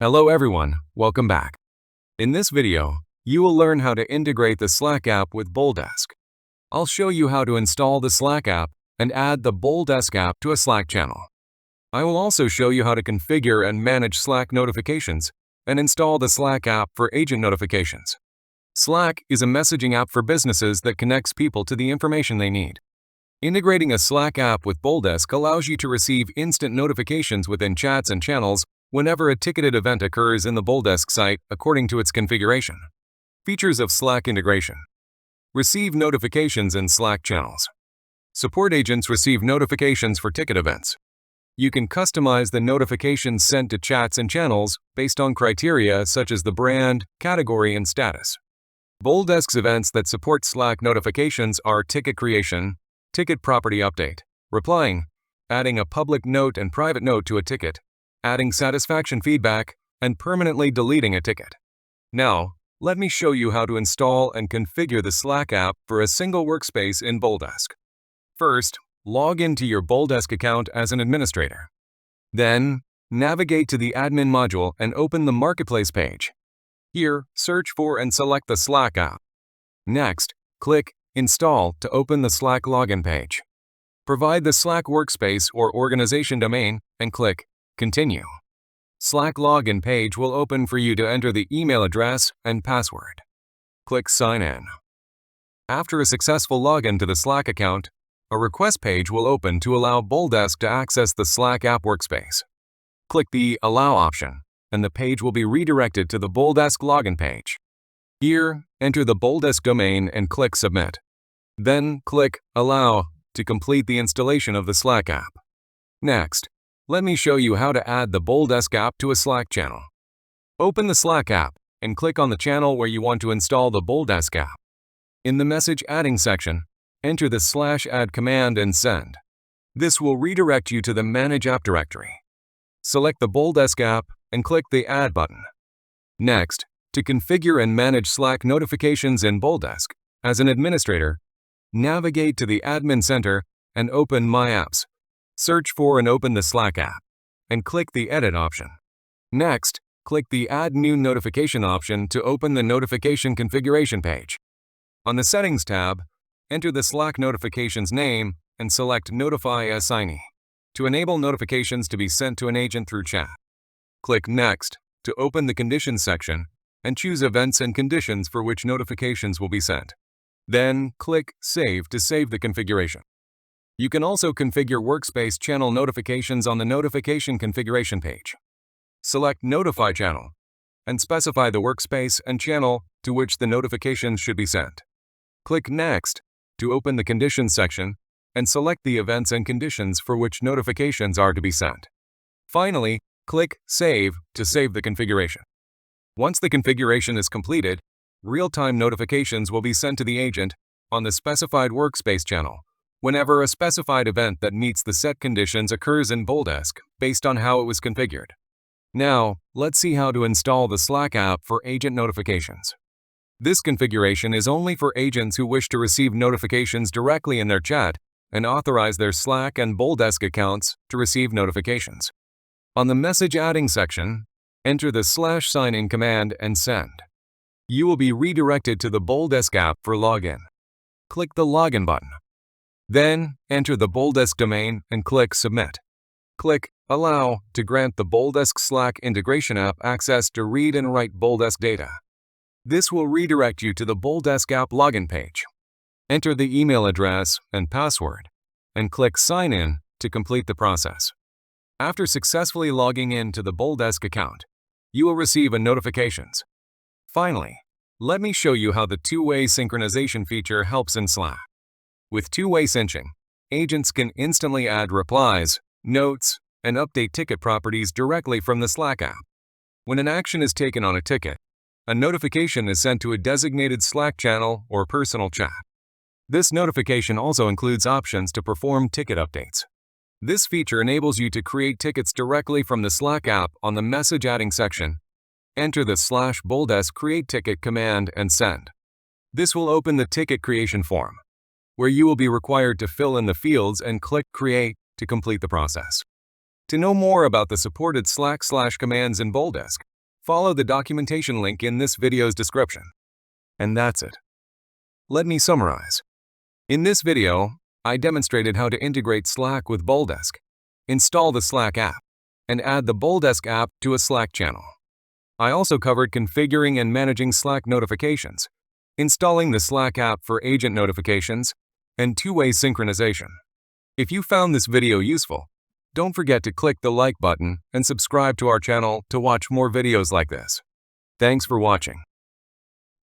Hello everyone, welcome back. In this video, you will learn how to integrate the Slack app with BoldDesk. I'll show you how to install the Slack app and add the BoldDesk app to a Slack channel. I will also show you how to configure and manage Slack notifications and install the Slack app for agent notifications. Slack is a messaging app for businesses that connects people to the information they need. Integrating a Slack app with BoldDesk allows you to receive instant notifications within chats and channels whenever a ticketed event occurs in the BoldDesk site according to its configuration. Features of Slack integration. Receive notifications in Slack channels. Support agents receive notifications for ticket events. You can customize the notifications sent to chats and channels based on criteria such as the brand, category, and status. BoldDesk's events that support Slack notifications are ticket creation, ticket property update, replying, adding a public note and private note to a ticket, adding satisfaction feedback, and permanently deleting a ticket. Now, let me show you how to install and configure the Slack app for a single workspace in BoldDesk. First, log into your BoldDesk account as an administrator. Then, navigate to the admin module and open the Marketplace page. Here, search for and select the Slack app. Next, click Install to open the Slack login page. Provide the Slack workspace or organization domain and click Continue. Slack login page will open for you to enter the email address and password. Click Sign In. After a successful login to the Slack account, a request page will open to allow BoldDesk to access the Slack app workspace. Click the Allow option, and the page will be redirected to the BoldDesk login page. Here, enter the BoldDesk domain and click Submit. Then click Allow to complete the installation of the Slack app. Next, let me show you how to add the BoldDesk app to a Slack channel. Open the Slack app and click on the channel where you want to install the BoldDesk app. In the Message Adding section, enter the /add command and send. This will redirect you to the Manage App directory. Select the BoldDesk app and click the Add button. Next, to configure and manage Slack notifications in BoldDesk, as an administrator, navigate to the Admin Center and open My Apps. Search for and open the Slack app, and click the Edit option. Next, click the Add New Notification option to open the Notification Configuration page. On the Settings tab, enter the Slack notification's name and select Notify Assignee to enable notifications to be sent to an agent through chat. Click Next to open the Conditions section and choose events and conditions for which notifications will be sent. Then, click Save to save the configuration. You can also configure workspace channel notifications on the Notification Configuration page. Select Notify Channel and specify the workspace and channel to which the notifications should be sent. Click Next to open the Conditions section and select the events and conditions for which notifications are to be sent. Finally, click Save to save the configuration. Once the configuration is completed, real-time notifications will be sent to the agent on the specified workspace channel whenever a specified event that meets the set conditions occurs in BoldDesk based on how it was configured. Now, let's see how to install the Slack app for agent notifications. This configuration is only for agents who wish to receive notifications directly in their chat and authorize their Slack and BoldDesk accounts to receive notifications. On the Message Adding section, enter the /sign-in command and send. You will be redirected to the BoldDesk app for login. Click the Login button. Then, enter the BoldDesk domain and click Submit. Click Allow to grant the BoldDesk Slack integration app access to read and write BoldDesk data. This will redirect you to the BoldDesk app login page. Enter the email address and password, and click Sign In to complete the process. After successfully logging in to the BoldDesk account, you will receive a notifications. Finally, let me show you how the two-way synchronization feature helps in Slack. With two-way synching, agents can instantly add replies, notes, and update ticket properties directly from the Slack app. When an action is taken on a ticket, a notification is sent to a designated Slack channel or personal chat. This notification also includes options to perform ticket updates. This feature enables you to create tickets directly from the Slack app on the Message Adding section. Enter the /BoldDesk Create Ticket command and send. This will open the ticket creation form, where you will be required to fill in the fields and click Create to complete the process. To know more about the supported Slack/commands in BoldDesk, follow the documentation link in this video's description. And that's it. Let me summarize. In this video, I demonstrated how to integrate Slack with BoldDesk, install the Slack app, and add the BoldDesk app to a Slack channel. I also covered configuring and managing Slack notifications, installing the Slack app for agent notifications, and two-way synchronization. If you found this video useful, don't forget to click the like button and subscribe to our channel to watch more videos like this. Thanks for watching.